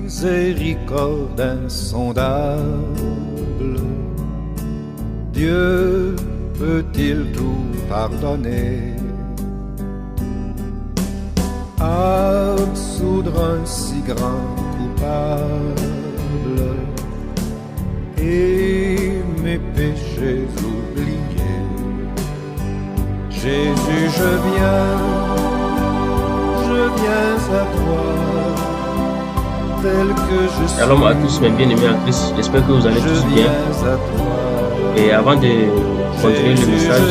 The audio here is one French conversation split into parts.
miséricorde insondable, Dieu peut-il tout pardonner? Absoudre un si grand coupable et mes péchés oubliés. Jésus, je viens à toi, tel que je suis. Shalom à tous mes bien-aimés en Christ, j'espère que vous allez tous bien. Et avant de continuer le message,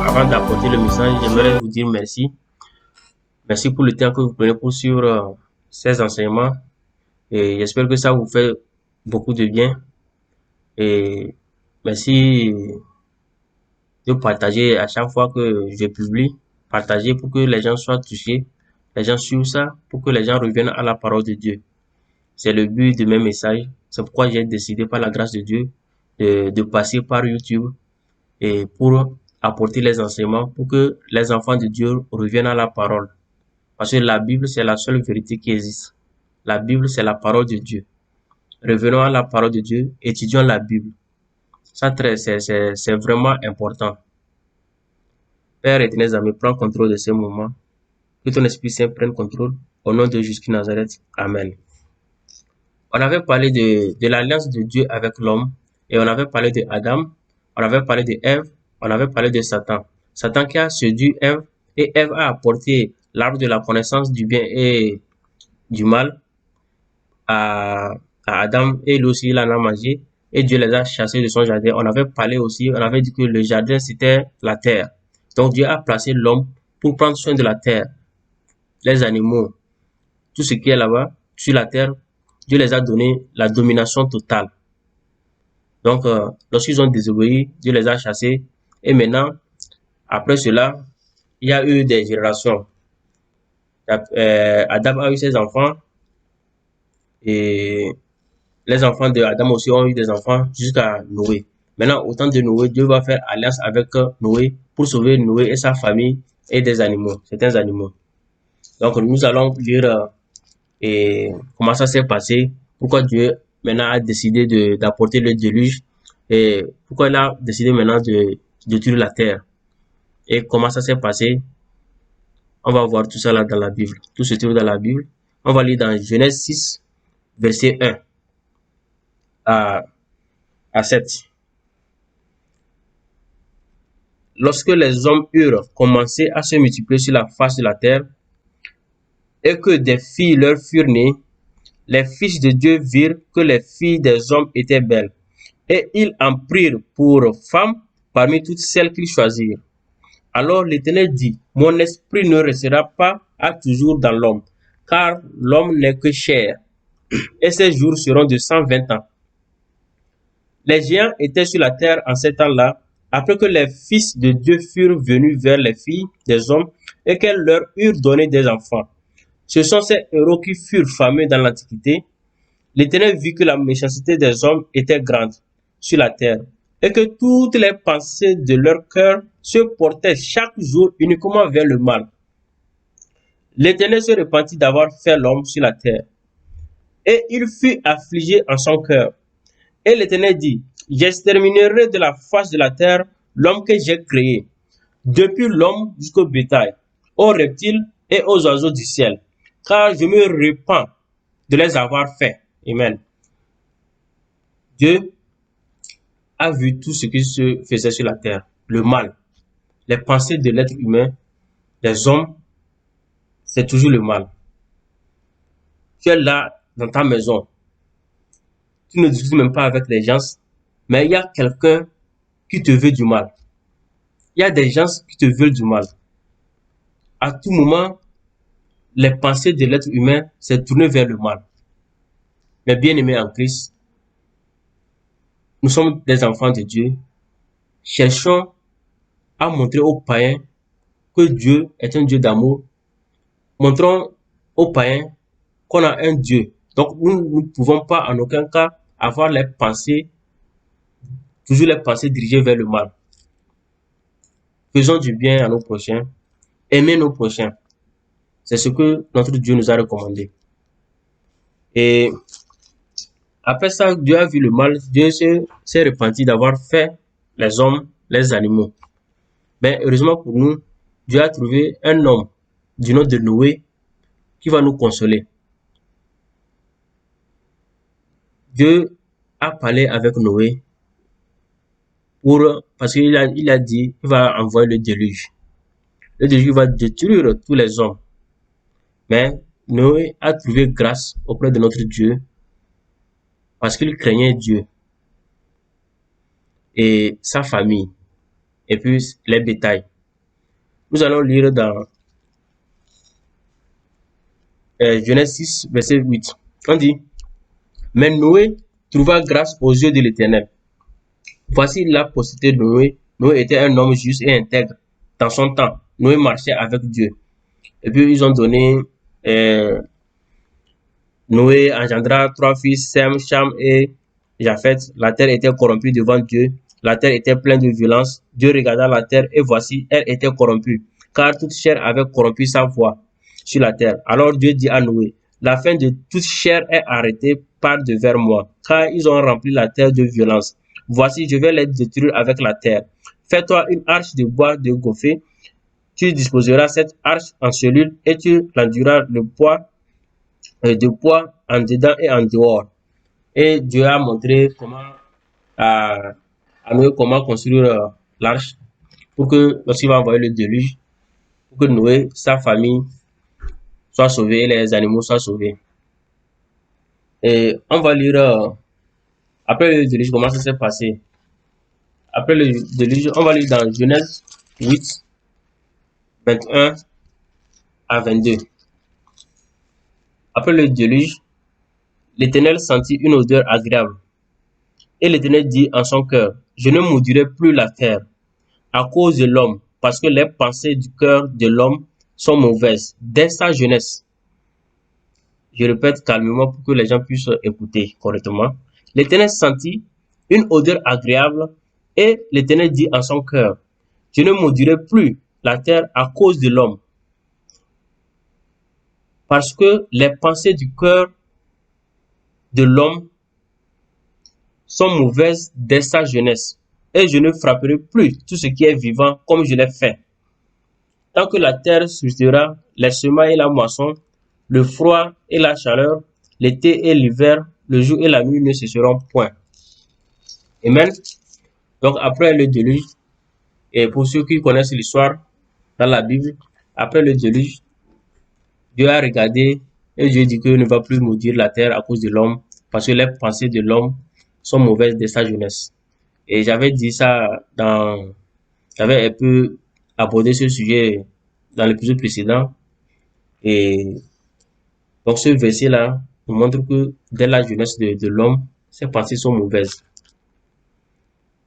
avant d'apporter le message, j'aimerais vous dire merci. Merci pour le temps que vous prenez pour suivre ces enseignements. Et j'espère que ça vous fait beaucoup de bien. Et merci de partager à chaque fois que je publie. Partager pour que les gens soient touchés. Les gens suivent ça pour que les gens reviennent à la parole de Dieu. C'est le but de mes messages. C'est pourquoi j'ai décidé par la grâce de Dieu de passer par YouTube et pour apporter les enseignements pour que les enfants de Dieu reviennent à la parole. Parce que la Bible, c'est la seule vérité qui existe. La Bible, c'est la parole de Dieu. Revenons à la parole de Dieu, étudions la Bible. Ça, c'est vraiment important. Père éternel, amis, prends contrôle de ces moments. Que ton Esprit Saint prenne contrôle. Au nom de Jésus de Nazareth. Amen. On avait parlé de l'alliance de Dieu avec l'homme. Et on avait parlé de Adam. On avait parlé de Ève. On avait parlé de Satan. Satan qui a séduit Ève. Et Ève a apporté l'arbre de la connaissance du bien et du mal à Adam. Et lui aussi, il en a mangé. Et Dieu les a chassés de son jardin. On avait parlé aussi, on avait dit que le jardin, c'était la terre. Donc Dieu a placé l'homme pour prendre soin de la terre. Les animaux, tout ce qui est là-bas, sur la terre, Dieu les a donné la domination totale. Donc, lorsqu'ils ont désobéi, Dieu les a chassés. Et maintenant, après cela, il y a eu des générations. Adam a eu ses enfants. Et les enfants de Adam aussi ont eu des enfants jusqu'à Noé. Maintenant, au temps de Noé, Dieu va faire alliance avec Noé pour sauver Noé et sa famille et des animaux, certains animaux. Donc, nous allons lire comment ça s'est passé, pourquoi Dieu maintenant a décidé d'apporter le déluge et pourquoi il a décidé maintenant de détruire la terre et comment ça s'est passé. On va voir tout ça là dans la Bible. Tout se trouve dans la Bible. On va lire dans Genèse 6, verset 1 à 7. Lorsque les hommes eurent commencé à se multiplier sur la face de la terre, et que des filles leur furent nées, les fils de Dieu virent que les filles des hommes étaient belles, et ils en prirent pour femmes parmi toutes celles qu'ils choisirent. Alors l'Éternel dit, mon esprit ne restera pas à toujours dans l'homme, car l'homme n'est que chair, et ses jours seront de 120 ans. Les géants étaient sur la terre en ces temps-là, après que les fils de Dieu furent venus vers les filles des hommes et qu'elles leur eurent donné des enfants. Ce sont ces héros qui furent fameux dans l'Antiquité. L'Éternel vit que la méchanceté des hommes était grande sur la terre et que toutes les pensées de leur cœur se portaient chaque jour uniquement vers le mal. L'Éternel se repentit d'avoir fait l'homme sur la terre et il fut affligé en son cœur. Et l'Éternel dit, j'exterminerai de la face de la terre l'homme que j'ai créé, depuis l'homme jusqu'au bétail, aux reptiles et aux oiseaux du ciel, car je me repens de les avoir faits. Amen. Dieu a vu tout ce qui se faisait sur la terre, le mal, les pensées de l'être humain, des hommes, c'est toujours le mal. Tu es là dans ta maison, tu ne discutes même pas avec les gens, mais il y a quelqu'un qui te veut du mal. Il y a des gens qui te veulent du mal. À tout moment, les pensées de l'être humain s'est tournées vers le mal. Mais bien aimés en Christ, nous sommes des enfants de Dieu. Cherchons à montrer aux païens que Dieu est un Dieu d'amour. Montrons aux païens qu'on a un Dieu. Donc nous ne pouvons pas en aucun cas avoir les pensées, toujours les pensées dirigées vers le mal. Faisons du bien à nos prochains. Aimez nos prochains. C'est ce que notre Dieu nous a recommandé. Et après ça, Dieu a vu le mal, Dieu s'est repenti d'avoir fait les hommes, les animaux. Mais heureusement pour nous, Dieu a trouvé un homme du nom de Noé qui va nous consoler. Dieu a parlé avec Noé parce qu'il a dit qu'il va envoyer le déluge. Le déluge va détruire tous les hommes. Mais Noé a trouvé grâce auprès de notre Dieu parce qu'il craignait Dieu et sa famille et puis les bétails. Nous allons lire dans Genèse 6, verset 8. On dit, mais Noé trouva grâce aux yeux de l'Éternel. Voici la postérité de Noé. Noé était un homme juste et intègre dans son temps. Noé marchait avec Dieu. Et puis ils ont donné Noé engendra 3 fils, Sem, Cham et Japheth. La terre était corrompue devant Dieu. La terre était pleine de violence. Dieu regarda la terre et voici, elle était corrompue, car toute chair avait corrompu sa voie sur la terre. Alors Dieu dit à Noé, la fin de toute chair est arrêtée par devers moi, car ils ont rempli la terre de violence. Voici, je vais les détruire avec la terre. Fais-toi une arche de bois de gopher. Tu disposeras cette arche en cellules et tu l'enduras de poids en dedans et en dehors. Et Dieu a montré à Noé comment construire l'arche pour que lorsqu'il va envoyer le déluge, pour que Noé, sa famille soit sauvée et les animaux soient sauvés. Et on va lire après le déluge comment ça s'est passé. Après le déluge, on va lire dans Genèse 8, 21 à 22. Après le déluge, l'Éternel sentit une odeur agréable. Et l'Éternel dit en son cœur, je ne maudirai plus la terre à cause de l'homme, parce que les pensées du cœur de l'homme sont mauvaises dès sa jeunesse. Je répète calmement pour que les gens puissent écouter correctement. L'Éternel sentit une odeur agréable et l'Éternel dit en son cœur, je ne maudirai plus la terre à cause de l'homme, parce que les pensées du cœur de l'homme sont mauvaises dès sa jeunesse, et je ne frapperai plus tout ce qui est vivant comme je l'ai fait. Tant que la terre suscitera les semailles et la moisson, le froid et la chaleur, l'été et l'hiver, le jour et la nuit ne cesseront point. Amen. Donc après le déluge, et pour ceux qui connaissent l'histoire dans la Bible, après le déluge, Dieu a regardé et Dieu dit qu'il ne va plus maudire la terre à cause de l'homme, parce que les pensées de l'homme sont mauvaises dès sa jeunesse. Et j'avais dit ça j'avais un peu abordé ce sujet dans l'épisode précédent. Et donc ce verset-là nous montre que dès la jeunesse de l'homme, ses pensées sont mauvaises.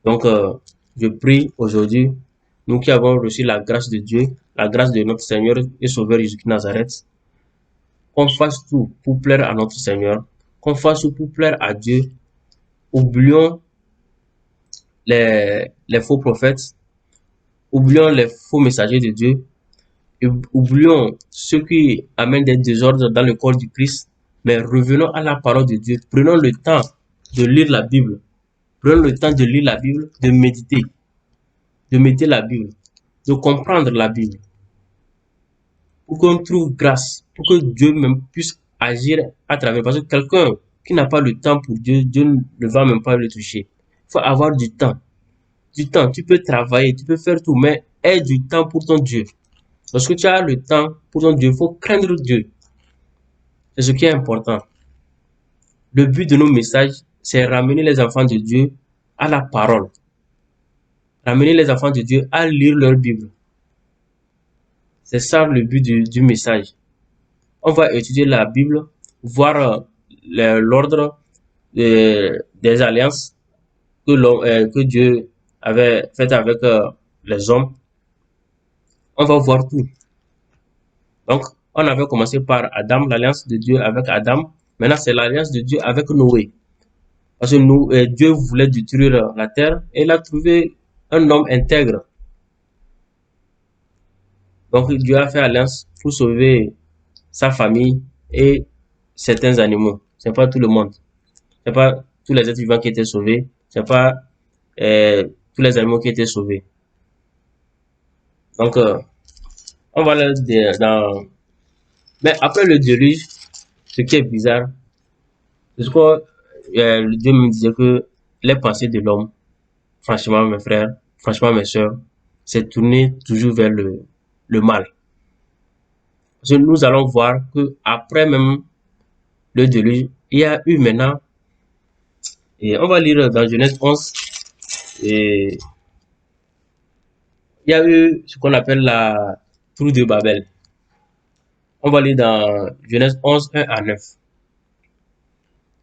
Donc je prie aujourd'hui, nous qui avons reçu la grâce de Dieu, la grâce de notre Seigneur et Sauveur Jésus-Christ Nazareth, qu'on fasse tout pour plaire à notre Seigneur, qu'on fasse tout pour plaire à Dieu. Oublions les faux prophètes, oublions les faux messagers de Dieu, et oublions ceux qui amènent des désordres dans le corps du Christ, mais revenons à la parole de Dieu. Prenons le temps de lire la Bible. Prenons le temps de lire la Bible, de méditer la Bible, de comprendre la Bible, pour qu'on trouve grâce, pour que Dieu même puisse agir à travers. Parce que quelqu'un qui n'a pas le temps pour Dieu, Dieu ne va même pas le toucher. Il faut avoir du temps. Du temps, tu peux travailler, tu peux faire tout, mais aie du temps pour ton Dieu. Lorsque tu as le temps pour ton Dieu, il faut craindre Dieu. C'est ce qui est important. Le but de nos messages, c'est ramener les enfants de Dieu à la parole. Ramener les enfants de Dieu à lire leur Bible. C'est ça le but du message. On va étudier la Bible, voir l'ordre des alliances que Dieu avait faites avec les hommes. On va voir tout. Donc, on avait commencé par Adam, l'alliance de Dieu avec Adam. Maintenant, c'est l'alliance de Dieu avec Noé. Parce que Dieu voulait détruire la terre et il a trouvé un homme intègre. Donc, Dieu a fait alliance pour sauver sa famille et certains animaux. C'est pas tout le monde. C'est pas tous les êtres vivants qui étaient sauvés. C'est pas tous les animaux qui étaient sauvés. Donc, on va là dans... Mais après le déluge, ce qui est bizarre, c'est que le Dieu me disait que les pensées de l'homme, franchement mes frères, franchement mes sœurs, c'est tourné toujours vers le mal. Parce que nous allons voir que après même le déluge, il y a eu maintenant, et on va lire dans Genèse 11, et il y a eu ce qu'on appelle la tour de Babel. On va lire dans Genèse 11, 1 à 9.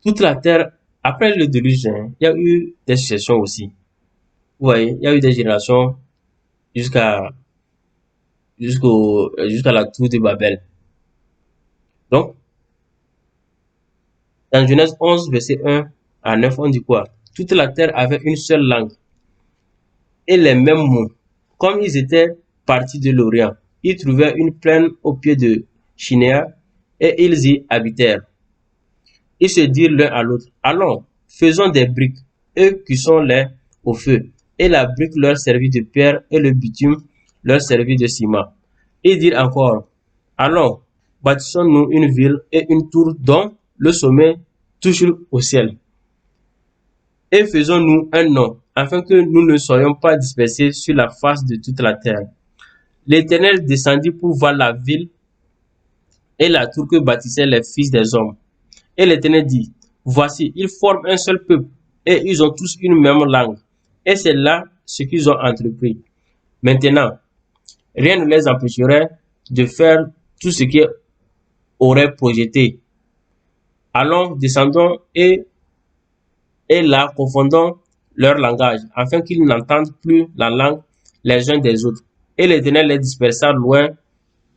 Toute la terre, après le déluge, il y a eu des successions aussi. Vous voyez, il y a eu des générations jusqu'à la tour de Babel. Donc, dans Genèse 11, verset 1 à 9, on dit quoi? Toute la terre avait une seule langue et les mêmes mots. Comme ils étaient partis de l'Orient, ils trouvèrent une plaine au pied de Shinéa et ils y habitèrent. Ils se dirent l'un à l'autre, allons, faisons des briques, eux cuisons-les au feu. Et la brique leur servit de pierre et le bitume leur servit de ciment. Ils dirent encore, allons, bâtissons-nous une ville et une tour dont le sommet touche au ciel. Et faisons-nous un nom, afin que nous ne soyons pas dispersés sur la face de toute la terre. L'Éternel descendit pour voir la ville et la tour que bâtissaient les fils des hommes. Et l'Éternel dit, voici, ils forment un seul peuple, et ils ont tous une même langue. Et c'est là ce qu'ils ont entrepris. Maintenant, rien ne les empêcherait de faire tout ce qu'ils auraient projeté. Allons, descendons et là confondons leur langage, afin qu'ils n'entendent plus la langue les uns des autres. Et l'Éternel les dispersa loin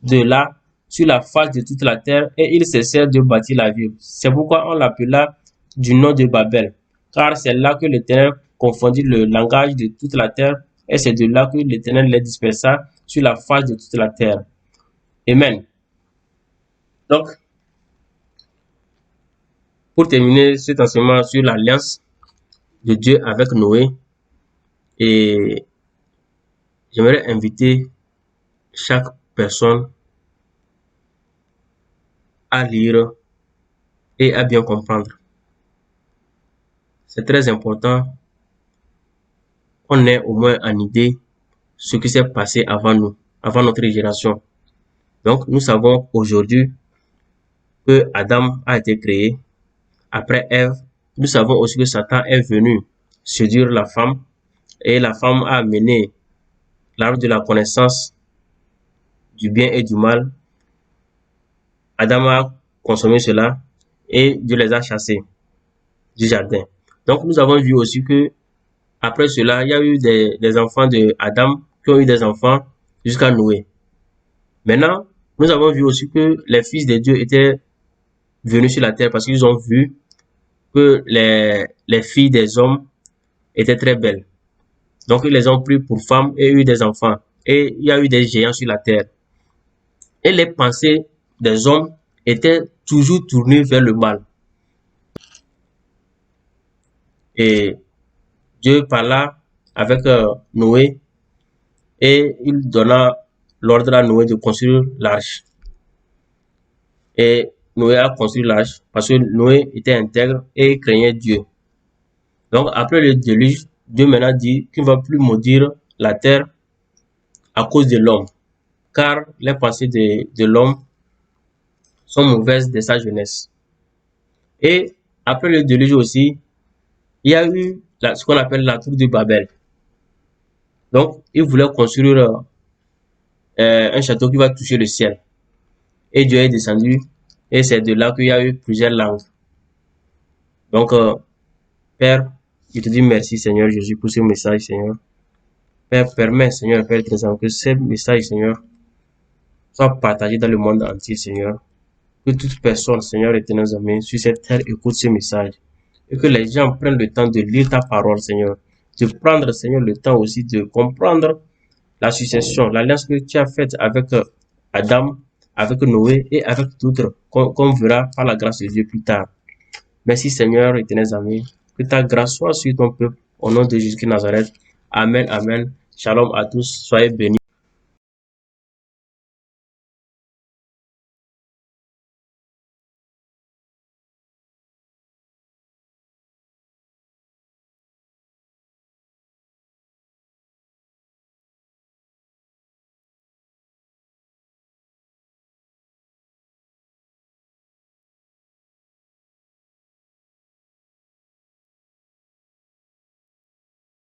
de là, sur la face de toute la terre, et ils cessèrent de bâtir la ville. C'est pourquoi on l'appela du nom de Babel, car c'est là que l'Éternel confondit le langage de toute la terre, et c'est de là que l'Éternel les dispersa sur la face de toute la terre. Amen. Donc, pour terminer cet enseignement sur l'alliance de Dieu avec Noé, et j'aimerais inviter chaque personne à lire et à bien comprendre. C'est très important qu'on ait au moins en idée ce qui s'est passé avant nous, avant notre génération. Donc, nous savons aujourd'hui que Adam a été créé après Ève. Nous savons aussi que Satan est venu séduire la femme et la femme a amené l'arbre de la connaissance du bien et du mal. Adam a consommé cela et Dieu les a chassés du jardin. Donc, nous avons vu aussi que après cela, il y a eu des enfants de Adam qui ont eu des enfants jusqu'à Noé. Maintenant, nous avons vu aussi que les fils de Dieu étaient venus sur la terre parce qu'ils ont vu que les filles des hommes étaient très belles. Donc, ils les ont pris pour femmes et eu des enfants. Et il y a eu des géants sur la terre. Et les pensées des hommes étaient toujours tournées vers le mal. Et Dieu parla avec Noé et il donna l'ordre à Noé de construire l'arche. Et Noé a construit l'arche parce que Noé était intègre et craignait Dieu. Donc après le déluge, Dieu maintenant dit qu'il ne va plus maudire la terre à cause de l'homme, car les pensées de l'homme sont mauvaises dès sa jeunesse. Et après le déluge aussi, il y a eu ce qu'on appelle la tour de Babel. Donc, il voulait construire un château qui va toucher le ciel. Et Dieu est descendu, et c'est de là qu'il y a eu plusieurs langues. Donc, Père, je te dis merci, Seigneur Jésus, pour ce message, Seigneur. Père, permets, Seigneur, Père très que ce message, Seigneur, soit partagé dans le monde entier, Seigneur. Que toute personne, Seigneur, éternel amis, sur cette terre écoute ce message. Et que les gens prennent le temps de lire ta parole, Seigneur. De prendre, Seigneur, le temps aussi de comprendre la succession, l'alliance que tu as faite avec Adam, avec Noé et avec d'autres, qu'on verra par la grâce de Dieu plus tard. Merci Seigneur, éternel ami. Que ta grâce soit sur ton peuple. Au nom de Jésus-Christ Nazareth. Amen, amen. Shalom à tous. Soyez bénis.